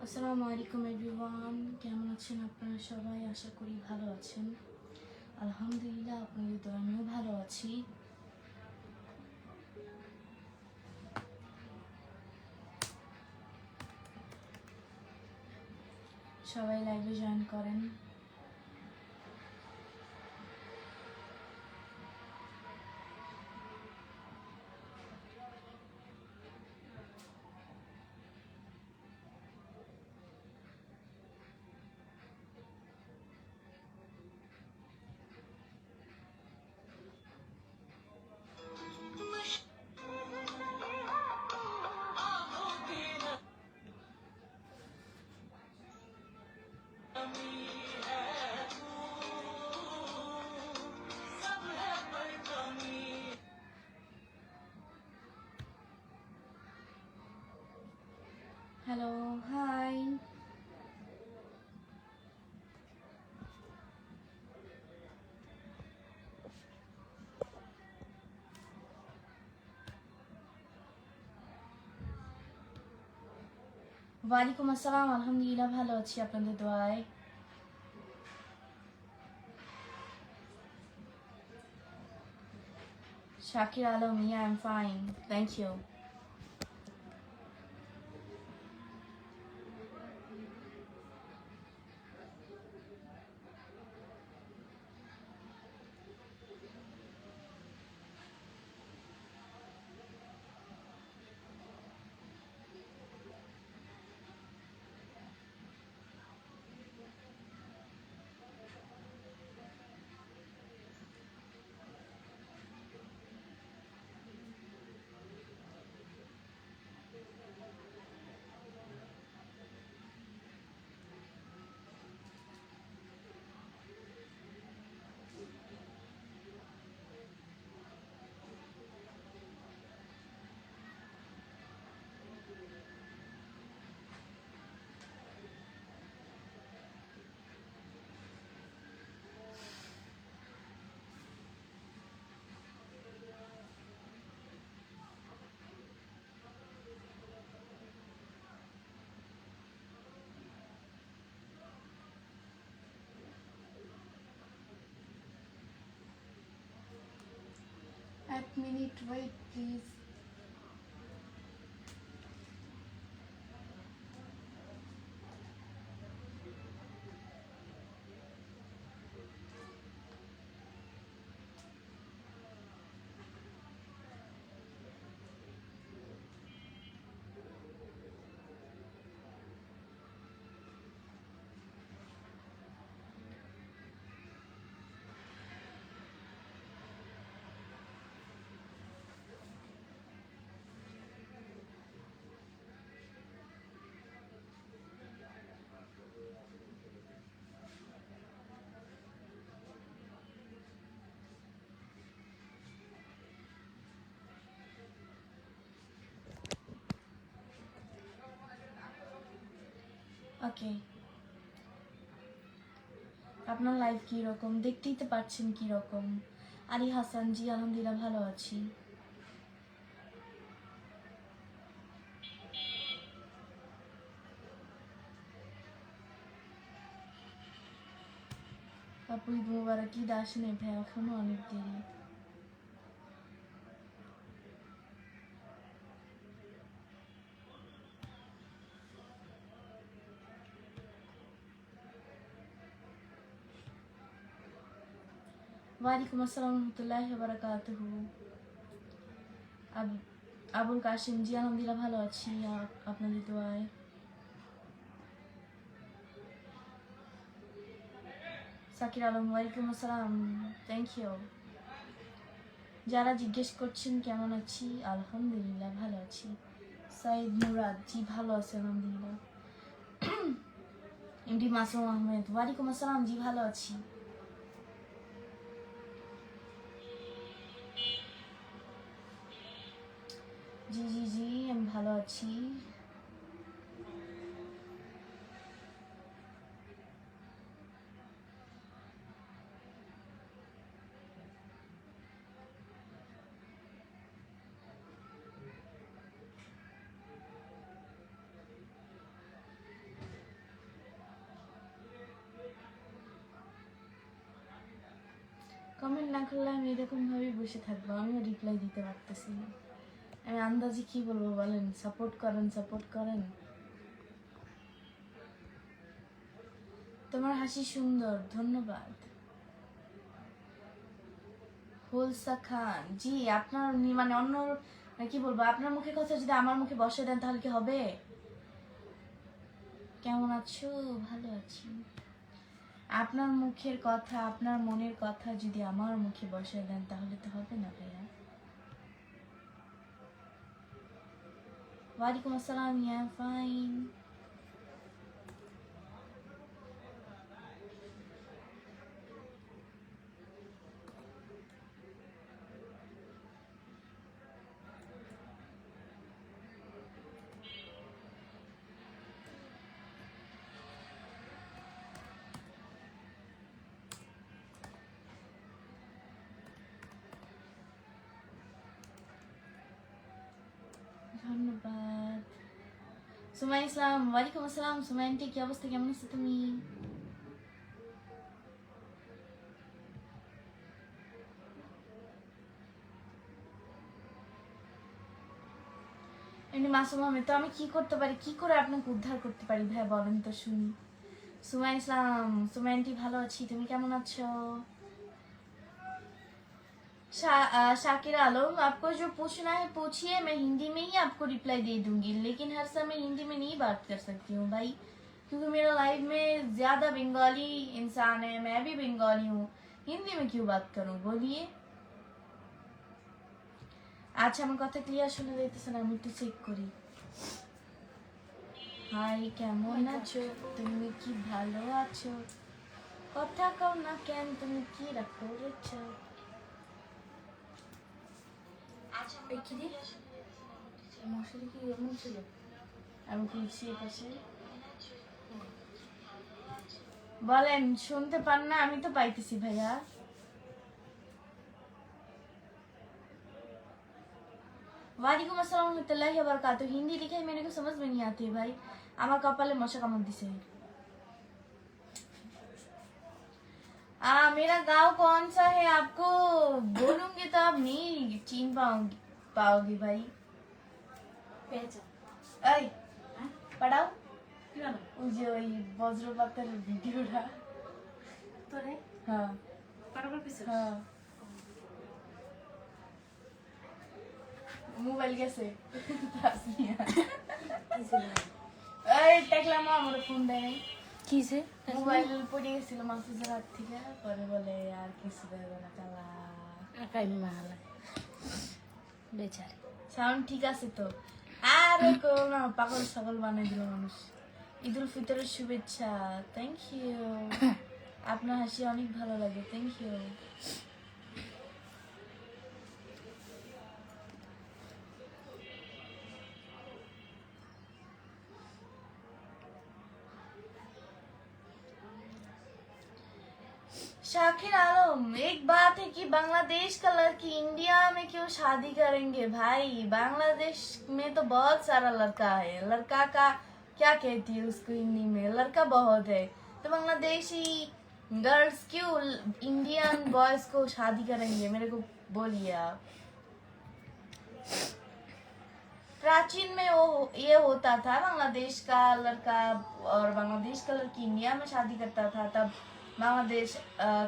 আসসালামু আলাইকুম এভরিওয়ান, কেমন আছেন আপনারা সবাই? আশা করি ভালো আছেন। আলহামদুলিল্লাহ, আপনাদের তো আমিও ভালো আছি। সবাই লাইভে জয়েন করেন। Hello, hi. ওয়ালাইকুম আসসালাম, আলহামদুলিল্লাহ ভালো আছি আপনাদের দোয়ায়। Shakir Alam, I am fine, thank you. এক মিনিট ওয়েট প্লিজ। ওকে, আপনার লাইফ কীরকম দেখতেই তো পাচ্ছেন কীরকম। আলী হাসান, জি আলহামদুলিল্লাহ ভালো আছি। আপু ঈদ মুবারক। ঈদ আসেনি ভাই, এখনো অনেক দেরি। ওয়ালাইকুম আসসালাম রহমতুল্লাহি ওয়া বারাকাতুহু। আবুল কাশিম, জি আলহামদুলিল্লাহ ভালো আছি আপনাদের দোয়ায়। সাকির আলম, ওয়ালাইকুম আসসালাম, থ্যাংক ইউ। যারা জিজ্ঞেস করছেন কেমন আছি, আলহামদুলিল্লাহ ভালো আছি। সাইদ মুরাদ, জি ভালো আছে আলহামদুলিল্লাহ। এমডি মাসুম আহমেদ, ওয়ালাইকুম আসসালাম, জি ভালো আছি। জি জি জি আমি ভালো আছি। কমেন্ট না করলে আমি এরকম ভাবেই বসে থাকবো, আমিও রিপ্লাই দিতে পারতেছি না। আমি আন্দাজে কি বলবো বলেন? সাপোর্ট করেন, সাপোর্ট করেন। তোমার হাসি সুন্দর, ধন্যবাদ। হোলসা খান, জি আপনার মানে অন্য কি বলবো, আপনার মুখে কথা যদি আমার মুখে বসে দেন তাহলে কি হবে? কেমন আছো? ভালো আছি। আপনার মুখের কথা, আপনার মনের কথা যদি আমার মুখে বসে দেন তাহলে তো হবে না ভাইয়া। ওয়ালাইকুম আসসালাম, ইয়া ফাইন। ধন্যবাদ। সুমাই ইসলাম, ওয়ালাইকুম আসসালাম। সুমাই আন্টি, কি অবস্থা, কেমন আছো তুমি? এমনি মাসুম আহমেদ, তো আমি কি করতে পারি, কি করে আপনাকে উদ্ধার করতে পারি ভাই বলেন তো শুনি। সুমাই ইসলাম, সুমাই আন্টি ভালো আছি, তুমি কেমন আছো? शाकिर आलम, आपको जो पूछना है पूछिए, मैं हिंदी में ही आपको रिप्लाई दे दूंगी, लेकिन हर समय हिंदी में नहीं बात कर सकती हूँ भाई, क्योंकि मेरा लाइफ में ज्यादा बंगाली इंसान है, मैं भी बंगाली हूँ, हिंदी में क्यों बात करूँ बोलिए। আচ্ছা আমার কথা ক্লিয়ার শুনে যাইতেছে না, আমি একটু চেক করি। হাই, কেমন আছো তুমি, কি ভালো আছো, কথা কও না কেন, তুমি কি রাগ করেছো? মশারি কি এমন ছিল? আমি খুলছি এপাশে। বলেন, শুনতে পান না? আমি তো পাইতেছি ভাইয়া। वालेकुम अस्सलाम रहमतुल्लाहि व बरकातहू। हिंदी लिखे मेरे को समझ में नहीं आती भाई, আমার কপালে মশা কামড় দিছে। मेरा गांव कौन सा है आपको बोलूंगी तो आप नहीं चीन पाओगी भाई। এই পড়াও ওই যে ওই বজ্রপাতের ভিডিওটা তোরে। হ্যাঁ হ্যাঁ, মোবাইল গেছে এই দেখলাম আমার ফোন দেয় কিসে, মোবাইল পড়ে গেছিল মাহফুজের হাত থেকে, পরে বলে আর কিছু দেবে না, চালা বেচারি। সাউন্ড ঠিক আছে তো? আর না, পাগল ছাগল বানিয়ে দিল মানুষ। ঈদুল ফিতরের শুভেচ্ছা, থ্যাংক ইউ। আপনার হাসি অনেক ভালো লাগে, থ্যাংক ইউ। शाकिर आलम, एक बात है कि बांग्लादेश का लड़की इंडिया में क्यों शादी करेंगे भाई? बांग्लादेश में तो बहुत सारा लड़का है, लड़का का क्या कहती है उसको हिंदी में, लड़का बहुत है, तो बांग्लादेशी गर्ल्स क्यों इंडियन बॉयज को शादी करेंगे, मेरे को बोलिए आप। प्राचीन में वो ये होता था, बांग्लादेश का लड़का और बांग्लादेश का लड़की इंडिया में शादी करता था, तब बांग्लादेश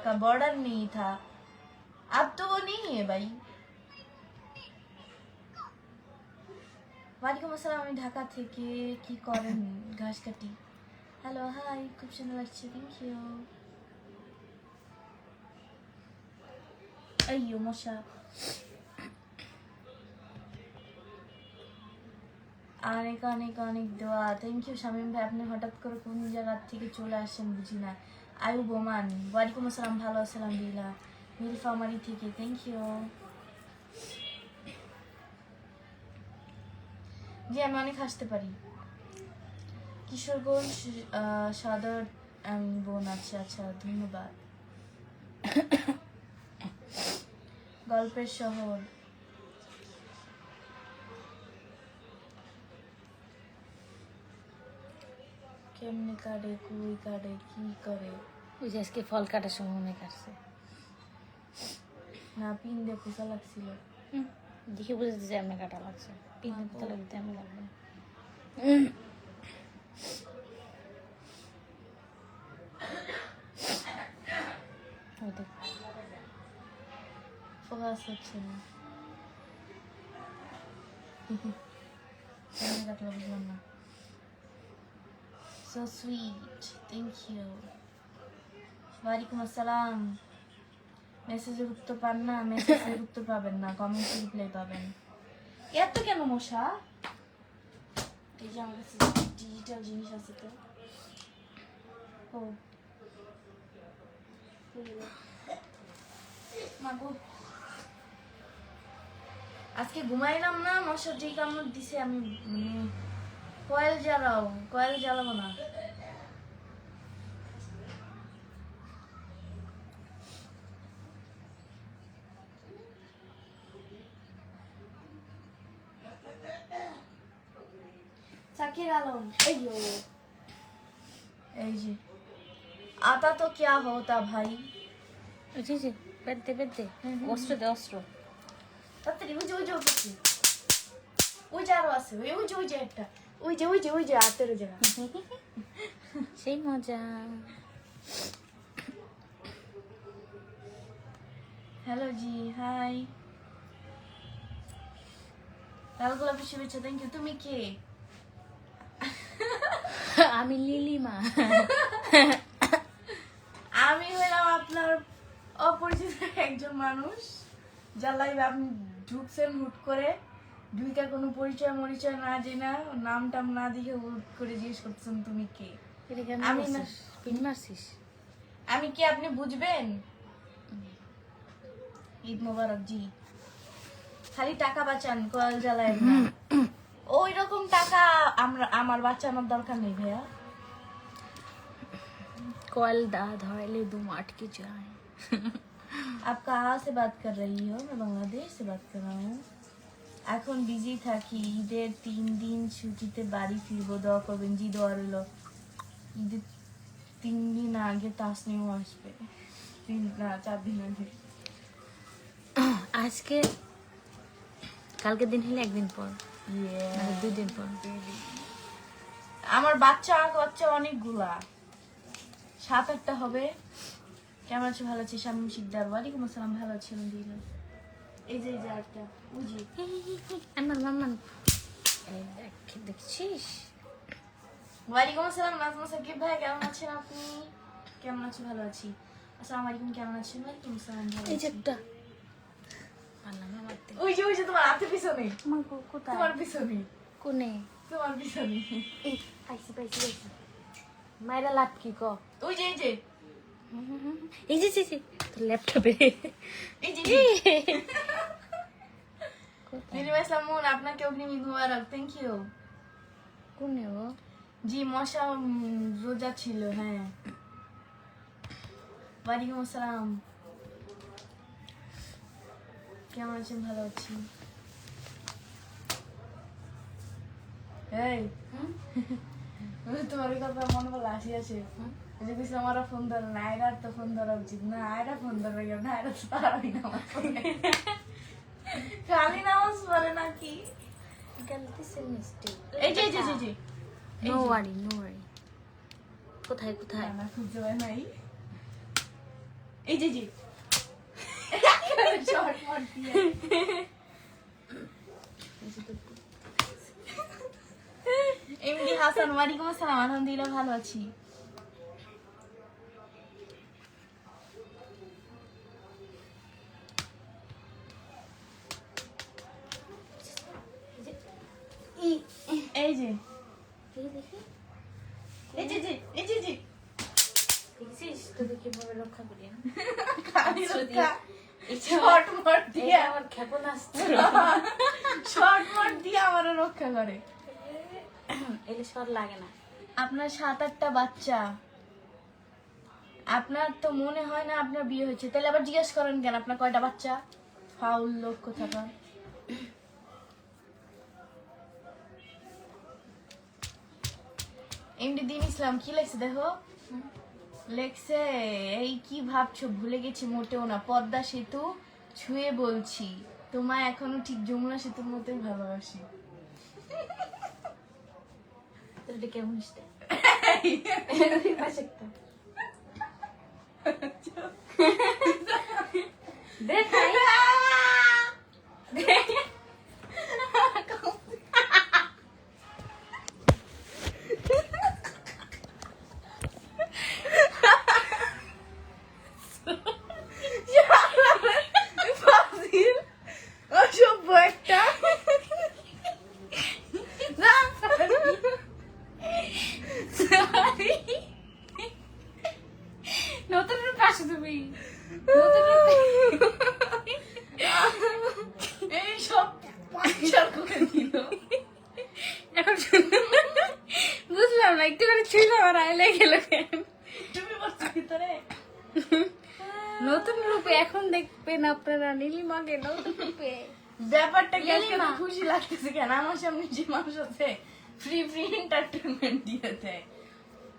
का बॉर्डर नहीं था, अब तो वो नहीं है भाई। ওয়ালাইকুম আসসালাম, আমি ঢাকা থেকে, কি করেন? ঘাস কাটি। হ্যালো, হাই, খুব সুন্দর লাগছে, থ্যাংক ইউ। আইয়ো মশা। অনেক অনেক অনেক দোয়া, থ্যাংক ইউ শামীম ভাই। আপনি হঠাৎ করে কোন জায়গা থেকে চলে আসেন বুঝি না। আয়ু বোমান, ওয়ালাইকুম আসসালাম, ভালো আছি আলহামদুলিল্লাহ। নীলফামারি থেকে, থ্যাংক ইউ। জি আমি অনেক হাসতে পারি। কিশোরগঞ্জ সদর বোন, আচ্ছা আচ্ছা, ধন্যবাদ। গল্পের শহর, কেমনে কাটে, কুই কাটে, কি করে? ওই যে আজকে ফল কাটার সময় মনে কাটছে। না পিন দিয়ে পোষা লাগছিল। দেখে বুঝতে যে এমনি কাটা লাগছে, পিন দিয়ে লাগতে এমনি লাগবে না। ওই দেখ, ফোকাস হচ্ছে না। এমনি কাটলো বুঝলাম না। So sweet, thank you. ওয়ালাইকুম আসসালাম। মেসেজের উত্তর পান না, মেসেজের উত্তর পাবেন না, কমেন্টে রিপ্লাই পাবেন। এত কেন মশা? এই যে আমার কাছে ডিজিটাল জিনিস আছে তো। ও মাগো, আজকে ঘুমাইলাম না, মশার যে কামড় দিছে। আমি কয়েল জ্বালাও, কয়েল জ্বালাবো না। সাকির আলম, এই যে आता तो क्या होता भाई। জি জি, পেতে পেতে অস্ত্র দে, অস্ত্র। তাড়াতাড়ি ওই যে ওই যে ওই ওই যে আরো আছে, ওই যে ওই যে একটা, ওই যে ওই যে ওই যে হাতের জায়গা। সেই মজা। হ্যালো জি, হাই। লাল গোলাপি শুভেচ্ছা, থ্যাংক ইউ। তুমি কে? আমি লিলিমা। আমি হলাম আপনার অপরিচিত একজন মানুষ, যার লাইভে আপনি ঢুকছেন হুট করে, ঢুকে কোনো পরিচয় মরিচয় না জেনা, নাম টাম না দেখে হুট করে জিজ্ঞেস করছেন তুমি কে। আমি না, পিন মারছিস? আমি কি আপনি বুঝবেন? ঈদ মোবারক জি। খালি টাকা বাঁচান, কয়েল জ্বালায় না। ওই রকম টাকা আমার বাঁচানোর দরকার নেই ভাইয়া। कॉल दा धोले दुम अटके जाए। आप कहाँ से बात कर रही हो? मैं बांग्लादेश से बात कर रहा हूँ। এখন বিজি থাকি, ঈদের 3 দিন ছুটিতে বাড়ি ফিরবো, দোয়া করবেন। জি দোয়া রইল। ঈদের 3 দিন আগে তাসনিও আসবে, 4 দিন আগে। আজকে কালকে দিন হলে একদিন পর, মানে 2 দিন পর। আমার বাচ্চা অনেকগুলা, 7-8টা হবে। কেমন আছো? ভালো আছি। শামীম শিকদার, ওয়ালাইকুম আসসালাম। ভালো আছি আলহামদুলিল্লাহ। এই যে আরেকটা বুঝি আমার মাম্মা দেখছিস? ওয়ালাইকুম আসসালাম নাজমা সাকিব ভাই, কেমন আছেন আপনি? কেমন আছো? ভালো আছি। আসসালামু আলাইকুম, কেমন আছেন? ওয়ালাইকুম আসসালাম, ভালো এই যে আছি। একটা পারলাম না মারতে। ওই যে তোমার হাতের পিছনে, আমার কোথায়? তোমার পিছনে, কোনে? তোমার পিছনে। এই পাইছি পাইছি পাইছি। মাইরা লাভ কি ক? ওই যে এই যে তোর ল্যাপটপে। এই যে নীলিমা ইসলাম মুন, আপনাকে অগ্রিম ঈদ মোবারক, থ্যাংক ইউ। কোনে ও? জি মশা রোজা ছিল, হ্যাঁ। ওয়ালাইকুম আসসালাম, কেমন আছেন? ভালো আছি। এই তোমার কথা মনে করলে আসি আছে। যে কিছু আমার ফোন ধরে না, আয়রার তো ফোন ধরা উচিত না। আয়রা ফোন ধরবে কেন? আয়রা তো তারাই নামাজ পড়ে। খালি নামাজ পড়ে নাকি? গলতি সে মিস্টেক। এই যে নো ওয়ারি নো ওয়ারি। কোথায় কোথায়? না খুঁজে পাই নাই। এই যে শর্ট মট দিয়ে এমডি হাসান, ওয়ালাইকুম আসসালাম, আলহামদুলিল্লাহ ভালো আছি। এই যে দেখি দেখছিস তোকে কিভাবে রক্ষা করি? শর্ট মট দিয়ে আমার খেপন আসছে। শর্ট মট দিয়ে আমারও রক্ষা করে। এলে শর লাগে না। আপনার 7-8টা বাচ্চা, আপনার তো মনে হয় না আপনার বিয়ে হয়েছে, তাহলে আবার জিজ্ঞেস করেন কেন আপনার কয়টা বাচ্চা? ফাউল লোক কোথাকার। এমডি দিন ইসলাম কি লেখছে দেখো, লেখছে এই কি ভাবছো, ভুলে গেছি, মোটেও না, পদ্মা সেতু ছুঁয়ে বলছি তোমায় এখনো ঠিক যমুনা সেতুর মতোই ভালোবাসি। এটা কেমন মিষ্টি দেখাই অসভ্য একটা। না নতুন রূপে আসো তুমি নতুন রূপে এই সব পাঁচার করে দিল। এখন বুঝলাম না একটু করে ছিল আর আইলে গেল কেন তুমি বলছো ভিতরে নতুন রূপে এখন দেখবেন আপনারা নীলিমাকে নতুন রূপে ব্যাপারটা কি আজকে নীলিমা। তো খুশি লাগতেছে কেন? আমার সামনে যে মানুষ আছে ফ্রি ফ্রি এন্টারটেইনমেন্ট দিয়ে দেয়।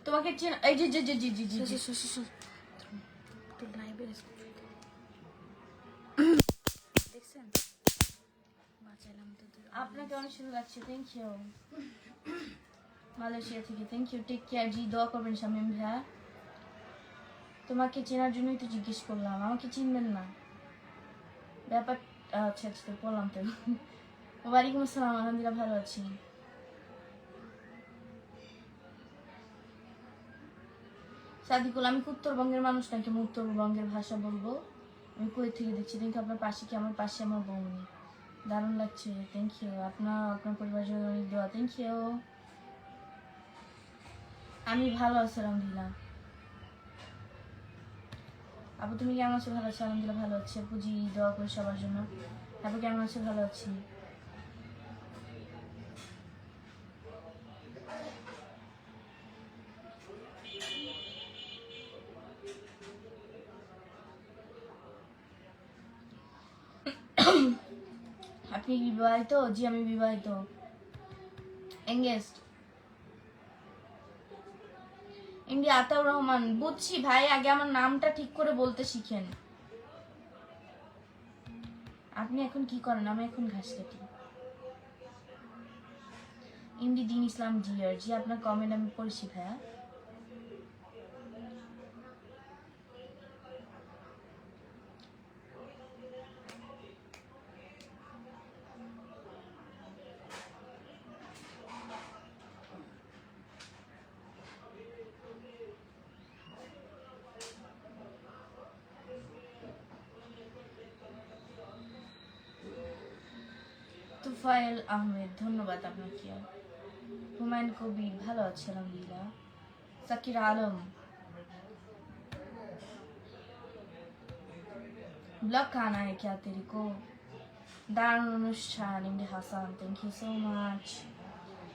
তোমাকে এই যে যে যে যে যে যে যে তো লাইভে দেখছেন বাঁচাইলাম তো আপনাকে অনেক সুন্দর লাগছে, থ্যাংক ইউ। মালয়েশিয়া থেকে থ্যাংক ইউ, টেক কেয়ার জি, দোয়া করবেন শামীম ভাইয়া। তোমাকে চেনার জন্যই তো জিজ্ঞেস করলাম, আমাকে চিনবেন না ব্যাপার। আচ্ছা আচ্ছা তো বললাম তো। ওয়ালাইকুম আসসালাম, আলহামদুলিল্লাহ ভালো আছি। সাদিকুল, আমি কি উত্তরবঙ্গের মানুষ নাকি আমি উত্তরবঙ্গের ভাষা বলবো? আমি কুয়েত থেকে দেখছি। Thank you. আপনার পাশে কি? আমার পাশে আমার বৌমনি। দারুণ লাগছে, থ্যাংক ইউ। আপনার পরিবারের জন্য অনেক দোয়া, থ্যাংক ইউ। আমি ভালো আছি আলহামদুলিল্লাহ। আপু তুমি কেমন আছো? ভালো আছি আলহামদুলিল্লাহ ভালো আছি। আপু জি দোয়া করে সবার জন্য। আপু কেমন আছো? ভালো আছি। আপনি কি বিবাহিত? জি আমি বিবাহিত, এঙ্গেজড। ইন্ডিয়া আতাউর রহমান, বুঝছি ভাই, আগে আমার নামটা ঠিক করে বলতে শিখেন। আপনি এখন কি করেন? আমি এখন ঘাস কাটি। ইন্ডি দিন ইসলাম জিয়ার, জি আপনার কমেন্ট আমি পড়েছি ভাইয়া। তুফাইল আহমেদ, ধন্যবাদ আপনাকে। হুমায়ুন কবির, ভালো আছে আলহামদুলিল্লাহ। সাকির আলম, ব্লগ খানা है क्या तेरे को? দারুণ অনুষ্ঠান। Imri Hasan, thank you so much.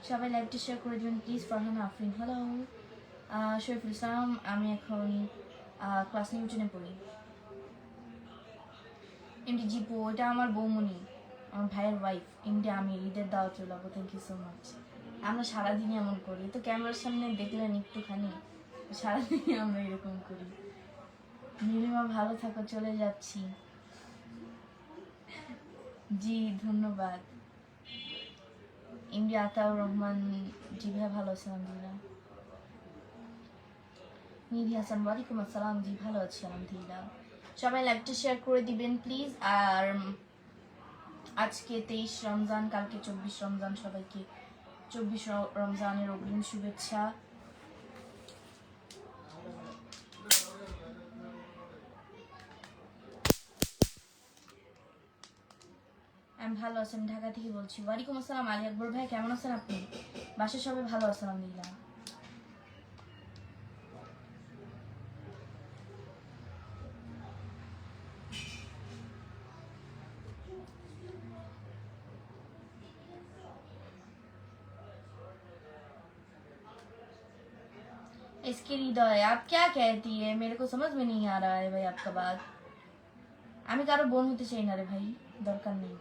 সবাই লাইভটি শেয়ার করে দেবেন প্লিজ। ফারহানা আফরিন, হ্যালো। শরীফুল ইসলাম, আমি এখন ক্লাস নিউটনে পড়ি। এমডি জিপু, এটা আমার বৌমনি, আমার ভাইয়ের ওয়াইফ। এমডি আমি ঈদের দাওয়াত চলে যাবো, থ্যাংক ইউ সো মাচ। আমরা সারাদিনই এমন করি, তো ক্যামেরার সামনে দেখলেন একটুখানি, সারাদিনই আমরা এরকম করি। নীলিমা ভালো থাকো, চলে যাচ্ছি। জি ধন্যবাদ। এমডি আতাউর রহমান, জি ভাই ভালো আছি আলহামদুলিল্লাহ। নিধি হাসান, ওয়ালাইকুম আসসালাম, জি ভালো আছি আলহামদুলিল্লাহ। সবাই লাইভটা শেয়ার করে দিবেন প্লিজ। আর আজকে 23 রমজান, কালকে 24 রমজান। সবাইকে 24 রমজানের অগ্রিম শুভেচ্ছা। আমি ভালো আছি, আমি ঢাকা থেকে বলছি। ওয়ালাইকুম আসসালাম আলী আকবর ভাই, কেমন আছেন আপনি? বাসায় সবাই ভালো আছেন আলহামদুলিল্লাহ। इसके हृदय, आप क्या कहती है? मेरे को समझ में नहीं आ रहा है भाई आपका बात। আমি কারো বোন হতে চাই না রে ভাই, দরকার নেই।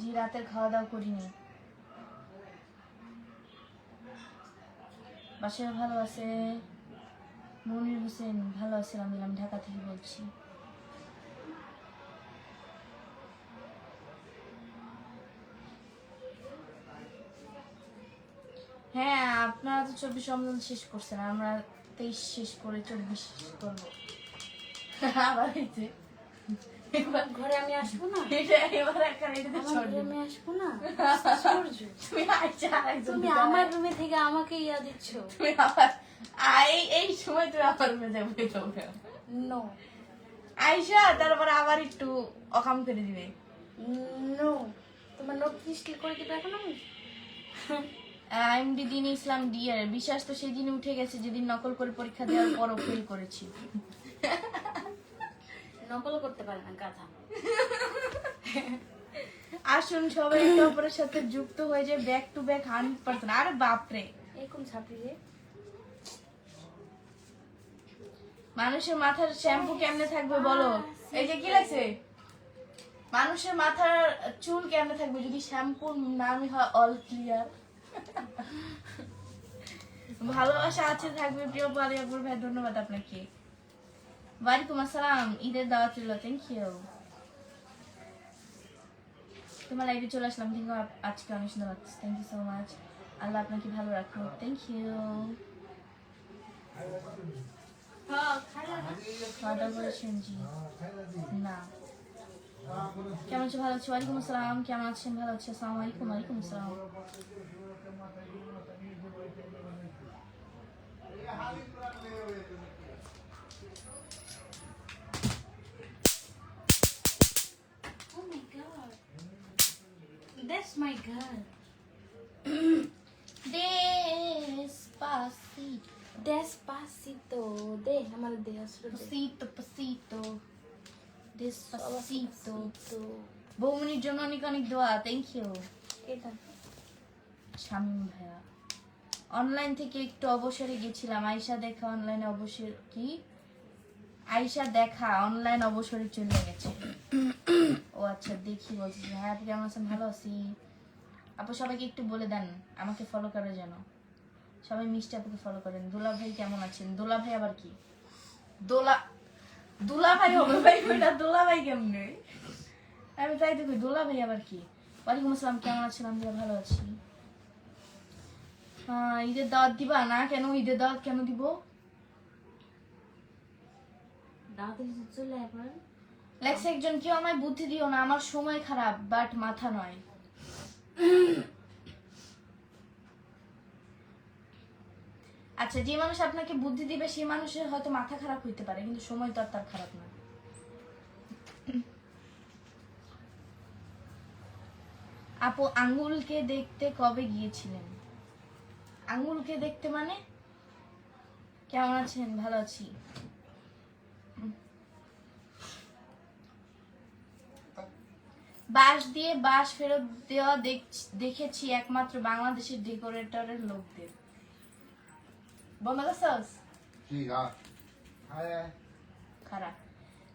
জি রাতের খাওয়া দাওয়া করিনি। বাসায় ভালো আছে? মনির হোসেন ভালো আছে, আমি ঢাকা থেকে বলছি। হ্যাঁ, আপনারা তো 24 রমজান শেষ করছেন, আমরা 23 শেষ করে 24 করবো। আবার এই যে এবার ঘরে আমি আসবো না, এটা এবার একটা এটাতে আমার চড়বে। ঘরে আমি আসবো না। আশ্চর্য। তুমি আইসা আরেকজন তুমি দিতে আমার হয়। রুমে থেকে আমাকে ইয়া দিচ্ছ। তুমি আবার এই সময় তুমি আবার রুমে যাবে তোমরা। নো আইসা তারপরে আবার একটু অকাম করে দিবে। নো, তোমার নোট স্টিল করে দিবে এখন আমি। এমডি দিন ইসলাম ডিয়ার বিশ্বাস তো সেদিন উঠে গেছে যেদিন নকল করে পরীক্ষা দেওয়ার পরও ফেল করেছি। নকল করতে পারে না গাধা। আসুন সবাই একে অপরের সাথে যুক্ত হয়ে যায়, ব্যাক টু ব্যাক 100%। আরে বাপরে, এই কোন ছাপড়ি রে? মানুষের মাথার শ্যাম্পু কেমনে থাকবে বলো? এই যে কি লাগছে, মানুষের মাথার চুল কেমনে থাকবে যদি শ্যাম্পুর নামই হয় অল ক্লিয়ার। ভালোবাসা আছে থাকবে প্রিয় পালিয়াপুর ভাই, ধন্যবাদ আপনাকে। ওয়ালাইকুম আসসালাম, ঈদের দাওয়াত রইল, থ্যাংক ইউ। তোমার লাইভে চলে আসলাম, থ্যাংক ইউ। আজকে অনেক সুন্দর লাগছে, থ্যাংক ইউ সো মাচ। আল্লাহ আপনাকে ভালো রাখো, থ্যাংক ইউ। খাওয়া দাওয়া করেছেন? জি না। কেমন আছো? ভালো আছো? ওয়ালাইকুম আসসালাম, কেমন আছেন? ভালো আছি, আসসালামু আলাইকুম। ওয়ালাইকুম আসসালাম। Oh my god, that's my girl. Despacito, Despacito, দে আমার দে আসলে দে। pasito, pasito, despacito। তো বৌমনির জন্য অনেক অনেক দোয়া, থ্যাংক ইউ। এটা শামিম ভাইয়া অনলাইন থেকে একটু অবসরে গেছিলাম, আয়শা দেখা অনলাইনে অবসর কি আয়শা দেখা অনলাইন অবসরে চলে গেছে। ও আচ্ছা, দেখি বলছি। হ্যাঁ আপনি কেমন আছেন? ভালো আছি আপু। সবাইকে একটু বলে দেন আমাকে ফলো করে যেন, সবাই মিষ্টি আপুকে ফলো করেন। দুলা ভাই কেমন আছেন? দুলা ভাই আবার কি? দুলা ভাই হবে ভাই, ওইটা দুলা ভাই কেমনে? আমি তাই দেখি দুলা ভাই আবার কি। ওয়ালাইকুম আসসালাম, কেমন আছেন? আমি ভালো আছি। ঈদের দাওয়াত দিবা না? কেন ঈদের দাওয়াত কেন দিব? দাঁতে চলে এখন। লেক্স একজন কেউ আমায় বুদ্ধি দিও না, আমার সময় খারাপ বাট মাথা নয়। আচ্ছা, যে মানুষ আপনাকে বুদ্ধি দিবে সেই মানুষের হয়তো মাথা খারাপ হইতে পারে, কিন্তু সময় তো আর তার খারাপ না। আপু আঙ্গুলকে দেখতে কবে গিয়েছিলেন? আঙ্গুলকে দেখতে মানে? কেমন আছেন? ভালো আছি। বাঁশ দিয়ে বাঁশ ফেরত দেওয়া দেখেছি একমাত্র বাংলাদেশের ডেকোরেটরের লোকদের। বমালাসাস খারাপ।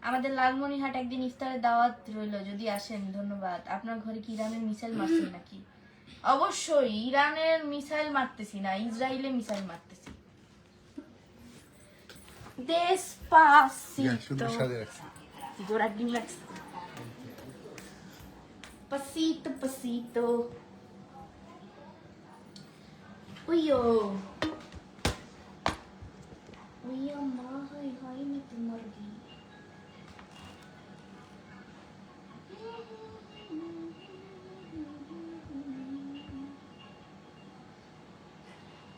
আমাদের লালমনিরহাট একদিন ইফতারের দাওয়াত রইল, যদি আসেন। ধন্যবাদ। আপনার ঘরে কি ইরানের মিসাইল মারছেন নাকি? অবশ্যই ইরানের মিসাইল মারতেছি না, ইসরায়েলে মিসাইল মারতেছি। Despacito. Dura ডিম লাগছে। Pasito, pasito. Uyo. Uyo, mahay, hay na tumargi.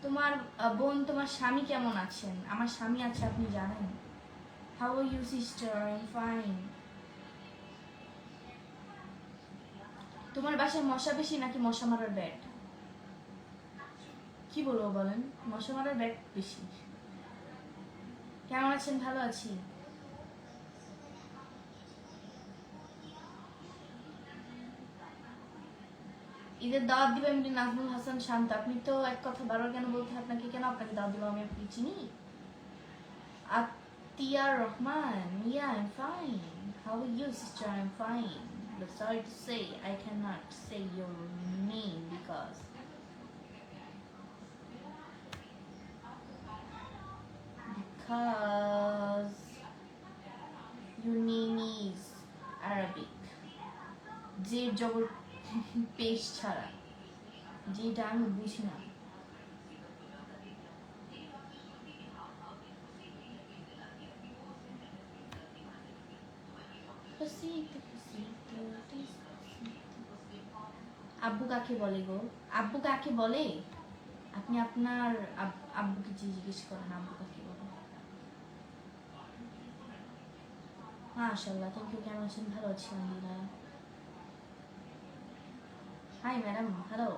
তোমার বোন, তোমার স্বামী কেমন আছেন? আমার স্বামী আছে, আপনি জানেন। How are you sister? I'm fine. তোমার বাসায় মশা বেশি নাকি মশা মারার ব্যাট? কি বলবো বলেন, মশা মারার ব্যাট বেশি। কেমন আছেন? ভালো আছি। ঈদের দাওয়াত দিবে এমনি নাজমুল হাসান শান্ত। আপনি তো এক কথা বারবার কেন বলতে হয় আপনাকে? কেন আপনাকে দাওয়াত দিব? আমি আপনি চিনি? আতিয়া Rahman, yeah, I'm fine. How are you sister? I'm fine. But sorry to say I cannot say your name because because your name is Arabic. যে জবর পেশ ছাড়া যেটা আমি বুঝি না। আব্বু কাকে বলে গো? আব্বু কাকে বলে? আপনি আপনার আব্বুকে জিজ্ঞেস করেন আব্বু কাকে বলে। মাশাআল্লাহ, থ্যাংক ইউ। কেমন আছেন? ভালো আছি আলহামদুলিল্লাহ। Hi madam, hello.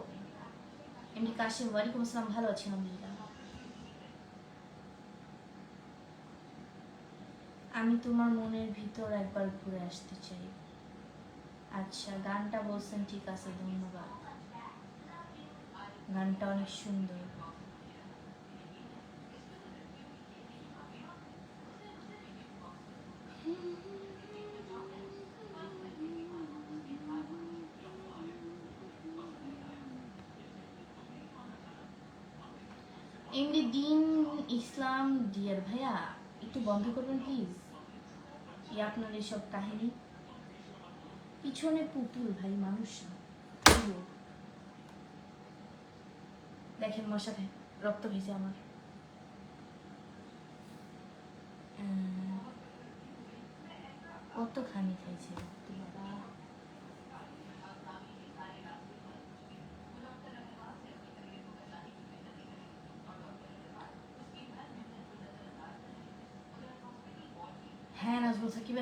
MD Kashim, ওয়ালাইকুম আসসালাম। ভালো আছি আলহামদুলিল্লাহ। আমি তোমার মনের ভিতর একবার ঘুরে আসতে চাই। আচ্ছা, গানটা বলছেন, ঠিক আছে, ধন্যবাদ। গানটা অনেক সুন্দর। এমনি দিন ইসলাম ডিয়ার ভাইয়া, একটু বন্ধ করবেন প্লিজ আপনার এইসব কাহিনী। পিছনে পুতুল ভাই, মানুষ না। দেখেন মশা খায়, রক্ত ভেজে আমার। কতখানি খাইছে রক্ত বাবা। হ্যাঁ নাজমুল সাকিব,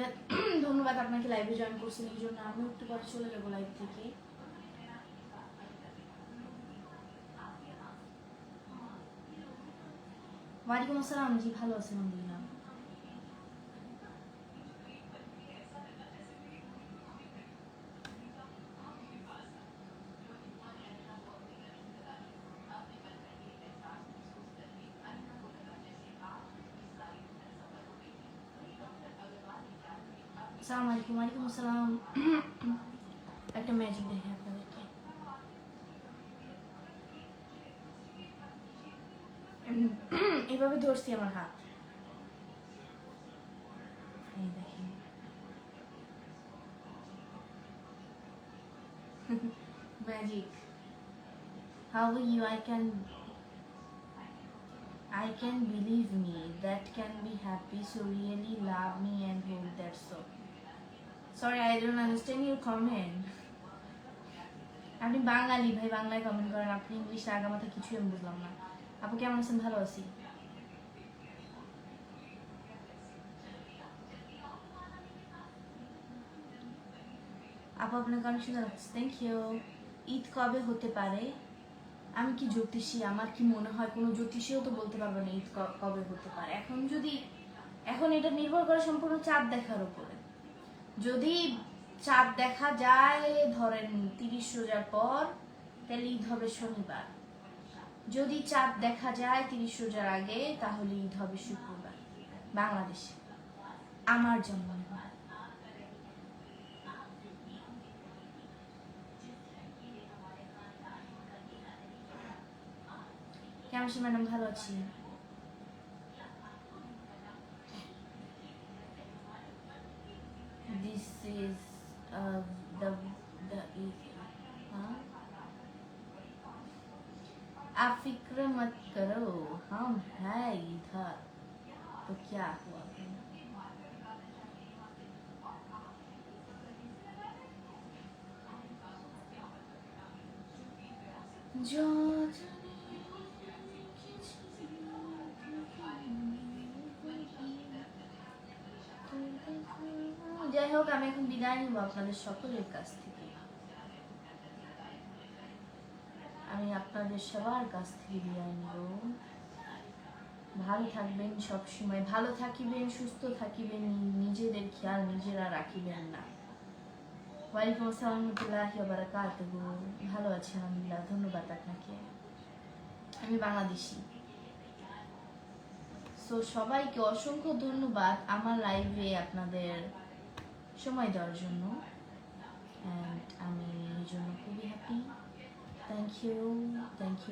ধন্যবাদ আপনাকে লাইভে জয়েন করছেন এই জন্য। আমিও একটু পরে চলে যাবো লাইভ থেকে। ওয়ালাইকুম আসসালাম। জি ভালো আছেন আলহামদুলিল্লাহ। আসসালামু আলাইকুম। ওয়ালাইকুম আসসালাম। একটা ম্যাজিক দেখে আপনাদেরকে। এভাবে ধরছি আমার হাত, এই দেখেন। Magic. How are you? I can believe me. That can be happy. So really love me and hold that so. Sorry, I don't understand your comment. আপনি বাঙালি ভাই, বাংলায় কমেন্ট করেন। আপনি ইংলিশ আগামাথা কিছুই আমি বুঝলাম না। আপু কেমন আছেন? ভালো আছি। আপু আপনার গান শুনে লাগছে, থ্যাংক ইউ। ঈদ কবে হতে পারে? আমি কি জ্যোতিষী? আমার কি মনে হয় কোনো জ্যোতিষীও তো বলতে পারবে না ঈদ কবে হতে পারে। এখন এটা নির্ভর করে সম্পূর্ণ চাঁদ দেখার উপরে। যদি চাঁদ দেখা যায় ধরেন 30 রোজার পর, তাহলে ঈদ হবে শনিবার। যদি চাঁদ দেখা যায় 30 রোজার আগে, তাহলে ঈদ হবে শুক্রবার বাংলাদেশে, আমার জন্য। কেমন আছেন ম্যাডাম? ভালো আছি। This is the आप फिक्र मत करो, हम है इधर, तो क्या हुआ? जो যাই হোক, আমি এখন বিদায় নিব আপনাদের সকলের কাছ থেকে। আমি আপনাদের সবার কাছ থেকে বিদায় নিব। ভালো থাকবেন, সবসময় ভালো থাকিবেন, সুস্থ থাকিবেন, নিজেদের খেয়াল নিজেরা রাখিবেন না। ওয়ালাইকুম আসসালাম রহমতুল্লাহি ওয়া বারাকাতুহু। ভালো আছি আলহামদুলিল্লাহ, ধন্যবাদ আপনাকে। আমি বাংলাদেশি। সো সবাইকে অসংখ্য ধন্যবাদ আমার লাইভে আপনাদের সময় দেওয়ার জন্য। অ্যান্ড আমি এই জন্য খুবই happy. Thank you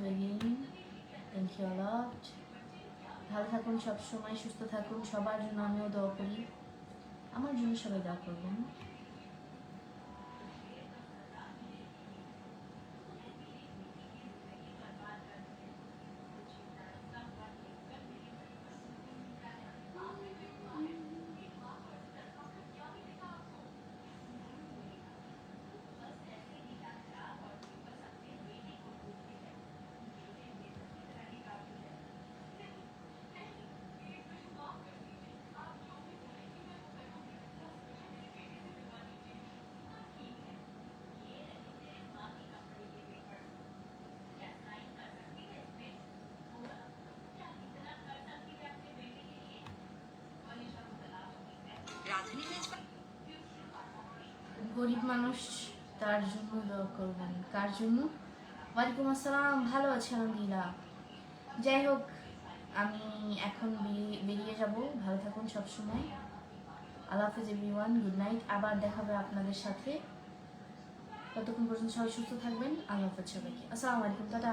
again, thank you a lot. ভালো থাকুন, সব সময় সুস্থ থাকুন, সবার জন্য আমিও দোয়া করি, আমার জন্য সবাই দোয়া করবেন। গরিব মানুষ, তার জন্য দোয়া করবেন। কার জন্য? ওয়ালাইকুম আসসালাম, ভালো আছে আলহামদুলিল্লাহ। যাই হোক, আমি এখন বেরিয়ে যাব। ভালো থাকুন সবসময়। আল্লাহ হাফিজ এভরিওয়ান, গুড নাইট। আবার দেখা হবে আপনাদের সাথে। ততক্ষণ পর্যন্ত সবাই সুস্থ থাকবেন। আল্লাহ হাফিজ সবাইকে। আসসালামু আলাইকুম, টাটা।